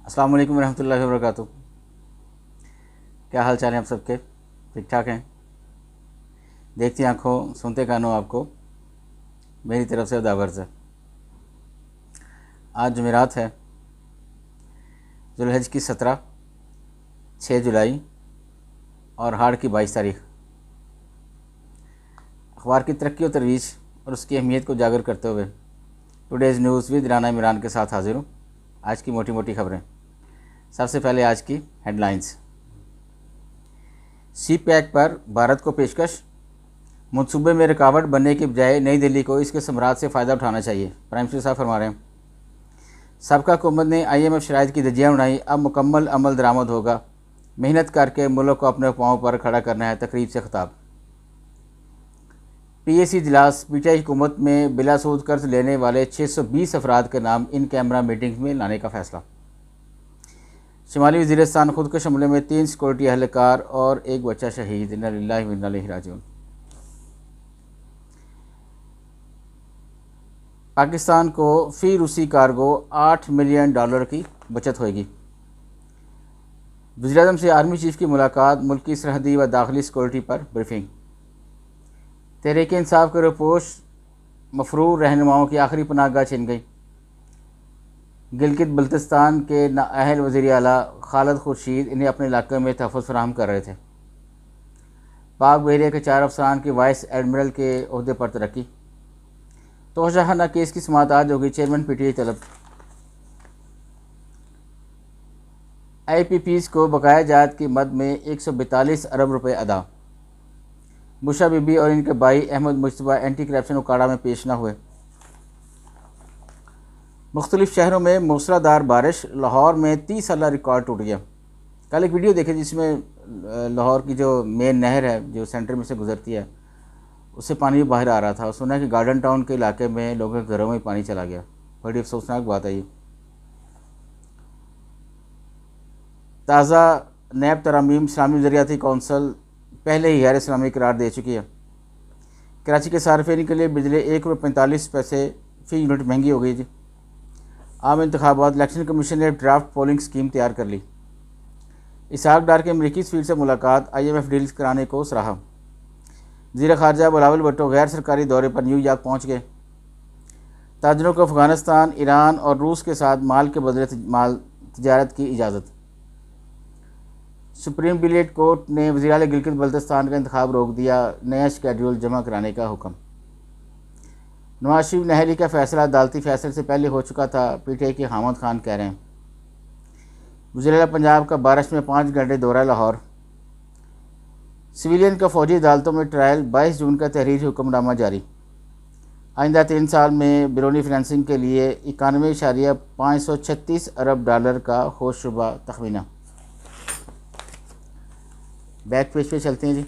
अस्सलाम वालेकुम रहमतुल्लाहि व बरकातुहू। क्या हाल चाल है आप सबके? ठीक ठाक हैं? देखती आंखों सुनते कानों आपको मेरी तरफ से दावर से। आज जुमेरात है, जुल्हज की 17, 6 जुलाई और हाड़ की 22 तारीख। अखबार की तरक्की और तरवीज और उसकी अहमियत को उजागर करते हुए today's news with Rana Imran के साथ हाजिर हूँ। आज की मोटी मोटी खबरें। सबसे पहले आज की हेडलाइंस। सी पैक पर भारत को पेशकश, मनसूबे में रुकावट बनने के बजाय नई दिल्ली को इसके समरात से फ़ायदा उठाना चाहिए, प्राइम मिनिस्टर साहब फरमा रहे हैं। सबका हुकूमत ने IMF शराइत की धज्जियाँ उड़ाई, अब मुकम्मल अमल दरामद होगा, मेहनत करके मुल्क को अपने पाँव पर खड़ा करना है, तकरीब से खिताब। PAC इजलास, PTI हुकूमत में बिलासूद कर्ज लेने वाले 620 अफराद के नाम इन कैमरा मीटिंग में लाने का फैसला। शुमाली वज़ीरिस्तान खुदकश हमले में 3 सिक्योरिटी एहलकार और 1 बच्चा शहीद, इन्ना लिल्लाहि व इन्ना इलैहि राजिऊन। पाकिस्तान को फ़ी रूसी कार्गो $8 मिलियन की बचत होगी। वज़ीर-ए-आज़म से आर्मी चीफ की मुलाकात, मुल्की सरहदी व दाखिली सिक्योरिटी पर ब्रीफिंग। तहरीक इंसाफ के रुपोश मफरूर रहनुमाओं की आखिरी पनाहगाह छिन गई। गिलगित बल्तिस्तान के नाअहल वज़ीर आला खालिद खुर्शीद इन्हें अपने इलाके में तहफ़्फ़ुज़ फराहम कर रहे थे। पाक बहरिया के 4 अफसरान की वाइस एडमिरल के ओहदे पर तरक्की। तोशाखाना केस की समाअत आज होगी, चेयरमैन PTI तलब। IPPs को बकाया जात की मद में 142 अरब रुपए अदा। बुशा बीबी और इनके भाई अहमद मुश्तबा एंटी करप्शन उकाड़ा में पेश न हुए। मुख्तलिफ शहरों में मूसलाधार बारिश, लाहौर में 30 साल रिकॉर्ड टूट गया। कल एक वीडियो देखे जिसमें लाहौर की जो मेन नहर है जो सेंटर में से गुजरती है उससे पानी बाहर आ रहा था और सुना कि गार्डन टाउन के इलाके में लोगों के घरों में पानी चला गया। बड़ी अफसोसनाक बात है ये। ताज़ा नैब तरामीम इस्लामी ज़रियाती कौंसल पहले ही गैर इस्लामी करार दे चुकी है। कराची के सार्फिन के लिए बिजली ₹1.45 फ़ी यूनिट महंगी हो गई थी। आम इंतखाबात, इलेक्शन कमीशन ने ड्राफ्ट पोलिंग स्कीम तैयार कर ली। इसहाक डार के अमरीकी सफीर से मुलाकात, IMF डील्स कराने को सराहा। वज़ीर ख़ारजा बिलावल भुट्टो गैर सरकारी दौरे पर न्यूयॉर्क पहुँच गए। ताजरों को अफ़गानिस्तान, ईरान और रूस के साथ माल के बदले माल तजारत की इजाज़त। सुप्रीम बिलेट कोर्ट ने वज़ीर आला गिलगित बल्तिस्तान का इंतखाब रोक दिया, नया शेड्यूल जमा कराने का हुक्म। नवाज शरीफ नहली का फैसला अदालती फैसले से पहले हो चुका था, PTI के हामिद खान कह रहे हैं। वज़ीर आला पंजाब का बारिश में 5 घंटे दौरा लाहौर। सिविलियन का फ़ौजी अदालतों में ट्रायल, 22 जून का तहरीरी हुक्मनामा जारी। आइंदा 3 साल में बैरूनी फिनंसिंग के लिए $91.536 अरब का होशरुबा तखमीना। बैक पेज पे चलते हैं जी।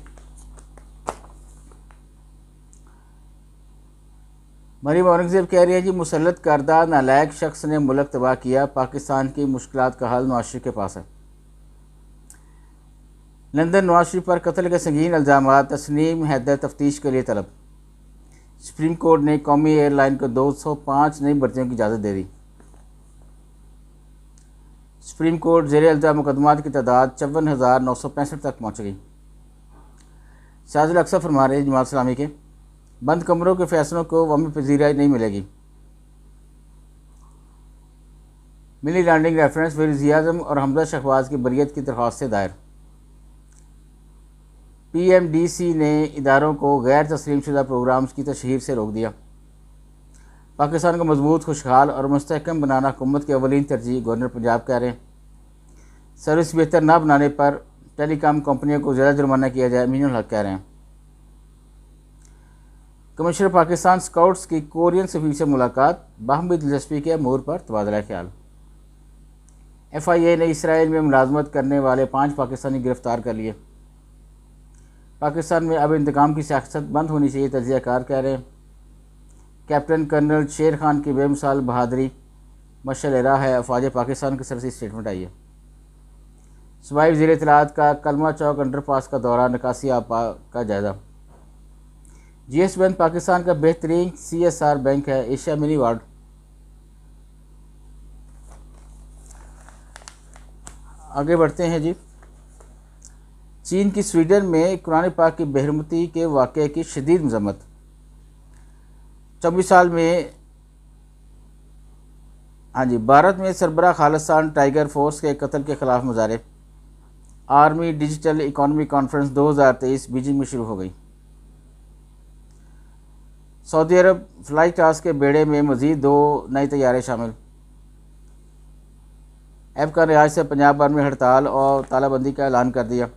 मरीम औरंगज़ेब कह रही है जी, मुसल्लत करदा नालायक शख्स ने मुल्क तबाह किया, पाकिस्तान की मुश्किलात का हल नवाज शरीफ के पास है। लंदन, नवाज शरीफ पर कत्ल के संगीन इल्ज़ामात, तस्नीम हैदर तफ्तीश के लिए तलब। सुप्रीम कोर्ट ने कौमी एयरलाइन को 205 नई भर्तियों की इजाज़त दे दी। सुप्रीम कोर्ट ज़ेर इल्ज़ाम मुकदमात की तादाद 54,965 तक पहुँच गई। शाहज़ुल अक्सर फरमा रहे जमात इस्लामी के, बंद कमरों के फैसलों को अवामी पजीराई नहीं मिलेगी। मनी लॉन्ड्रिंग रेफरेंस वज़ीर-ए-आज़म और हमजा शहबाज की बरियत की दरख्वास्त से दायर। PMDC ने इदारों को गैर तस्लीम शुदा प्रोग्राम्स की तशहीर से रोक दिया। पाकिस्तान को मजबूत, खुशहाल और मुस्तहकम बनाना हुकूमत की अवलीन तरजीह, गवर्नर पंजाब कह रहे हैं। सर्विस बेहतर न बनाने पर टेलीकॉम कंपनियों को ज़्यादा जुर्माना किया जाए, मीनुल हक कह रहे हैं। कमिश्नर पाकिस्तान स्काउट्स की कोरियन सफीर से मुलाकात, बाहमी दिलचस्पी के अमूर पर तबादला ख्याल। FIA ने इसराइल में मुलाजमत करने वाले 5 पाकिस्तानी गिरफ्तार कर लिए। पाकिस्तान में अब इंतकाम की सियासत बंद होनी चाहिए, तजियाकार कह रहे हैं। कैप्टन कर्नल शेर खान की बेमिसाल बहादुरी मशल-ए-राह है, अफवाज पाकिस्तान की सरसी स्टेटमेंट आई है। सूबाई वज़ीर इत्तलाआत का कलमा चौक अंडरपास का दौरा, निकासी आपा का जायज़ा। GS बैंक पाकिस्तान का बेहतरीन CSR बैंक है, एशिया मिनी अवार्ड। आगे बढ़ते हैं जी। चीन की स्वीडन में कुरान पाक की बेहरमती के वाक़े की शदीद मजम्मत। 24 साल में भारत में सरबराह खालिस्तान टाइगर फोर्स के कत्ल के खिलाफ मुजाहरे। Army digital economy conference 2023 Beijing में शुरू हो गई। सऊदी अरब फ्लाई टास्क के बेड़े में मज़ीद 2 नए तैयारे शामिल। अफगान रियाज से पंजाब भर में हड़ताल और तालाबंदी का ऐलान कर दिया।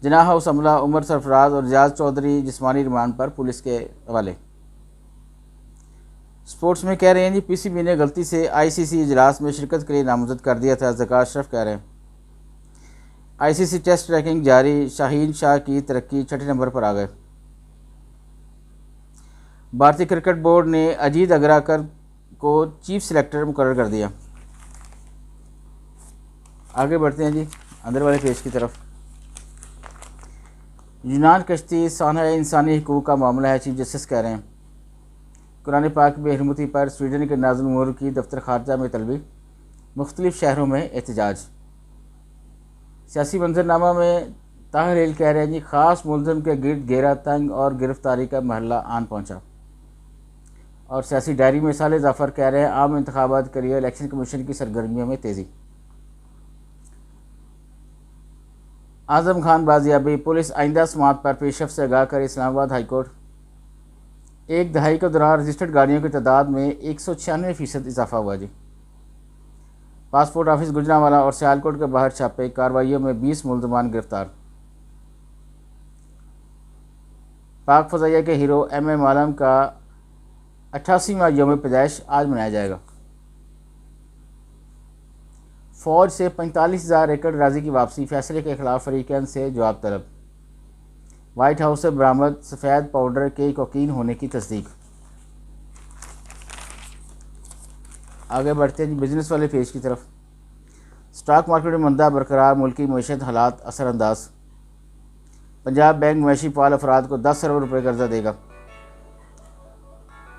जिनाह हाउस हमला, उमर सरफराज और रियाज चौधरी जिस्मानी रिमांड पर पुलिस के हवाले। स्पोर्ट्स में कह रहे हैं जी, पीसीबी ने गलती से आईसीसी इजलास में शिरकत के लिए नामजद कर दिया था। ज़का अशरफ कह रहे हैं आईसीसी टेस्ट रैंकिंग जारी, शाहीन शाह की तरक्की 6ठे नंबर पर आ गए। भारतीय क्रिकेट बोर्ड ने अजीत अग्राकर को चीफ सिलेक्टर मुकर्रर कर दिया। आगे बढ़ते हैं जी अंदर वाले पेज की तरफ। यूनान कश्ती सानहा इंसानी हकूक़ का मामला है, चीफ जस्टिस कह रहे हैं। कुरान पाक की बेहरमती पर स्वीडन के नाज़िम उमूर की दफ्तर खारजा में तलबी, मुख्तलिफ शहरों में एहतजाज। सियासी मंजरनामा में ताहिर हिल कह रहे हैं जी, ख़ास मुलज़म के गिरद घेरा तंग और गिरफ्तारी का महला आन पहुँचा। और सियासी डायरी में साले जाफ़र कह रहे हैं, आम इंतखाबात के लिए इलेक्शन कमीशन की सरगर्मियों में तेज़ी। आज़म खान बाजियाबी, पुलिस आइंदा समात पर पेशरफ से आगाह कर इस्लामाबाद हाईकोर्ट। एक दहाई के दौरान रजिस्टर्ड गाड़ियों की तादाद में 196% इजाफा हुआ जी। पासपोर्ट ऑफिस गुजरांवाला और सियालकोट के बाहर छापे, कार्रवाइयों में 20 मुलजमान गिरफ्तार। पाक फ़ज़ाइया के हीरो MM आलम का 88वां यौम पैदाइश आज मनाया जाएगा। फ़ौज से 45,000 एकड़ राजी की वापसी, फैसले के खिलाफ फरीकैन से जवाब तलब। वाइट हाउस से बरामद सफ़ेद पाउडर के कोकीन होने की तस्दीक। आगे बढ़ते हैं बिजनेस वाले पेज की तरफ। स्टॉक मार्केट में मंदा बरकरार, मुल्की मईशत हालात असरअंदाज। पंजाब बैंक मवेशी पाल अफराद को 10 अरब रुपये कर्जा देगा।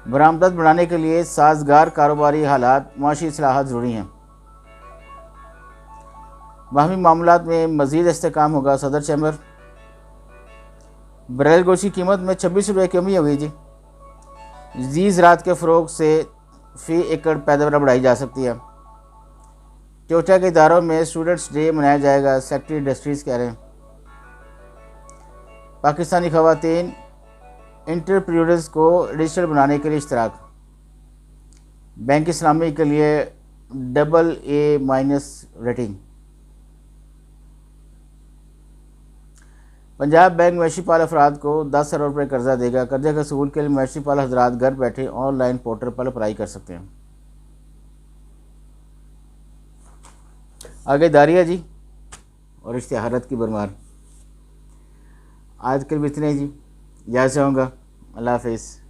बरामदत बढ़ाने के लिए साजगार कारोबारी हालात, माशी इस्लाहात ज़रूरी हैं। बाहमी मामलात में मज़ीद इस्तेहकाम होगा, सदर चैम्बर। बरेल गोश्त की कीमत में 26 रुपये की कमी हो गई जी। ज़ीज़ रात के फ़रोग से फ़ी एकड़ पैदावार बढ़ाई जा सकती है। टोयोटा के इदारों में स्टूडेंट्स डे मनाया जाएगा, सेक्रेटरी इंडस्ट्रीज़ कह रहे हैं। पाकिस्तानी ख़वातीन एंटरप्रेन्योर्स को डिजिटल बनाने के लिए इश्तराक। बैंक इस्लामी के लिए AA- रेटिंग। पंजाब बैंक मवेशी पाल अफराद को 10 अरब रुपये कर्जा देगा। कर्जे के सूल के लिए मवेशी पाल हजरात घर बैठे ऑनलाइन पोर्टल पर अप्लाई कर सकते हैं। आगे दारिया जी और इश्तिहारत की बरमार। आज के लिए इतने जी, इजाज़त चाहूँगा। अल्लाह हाफ़िज़।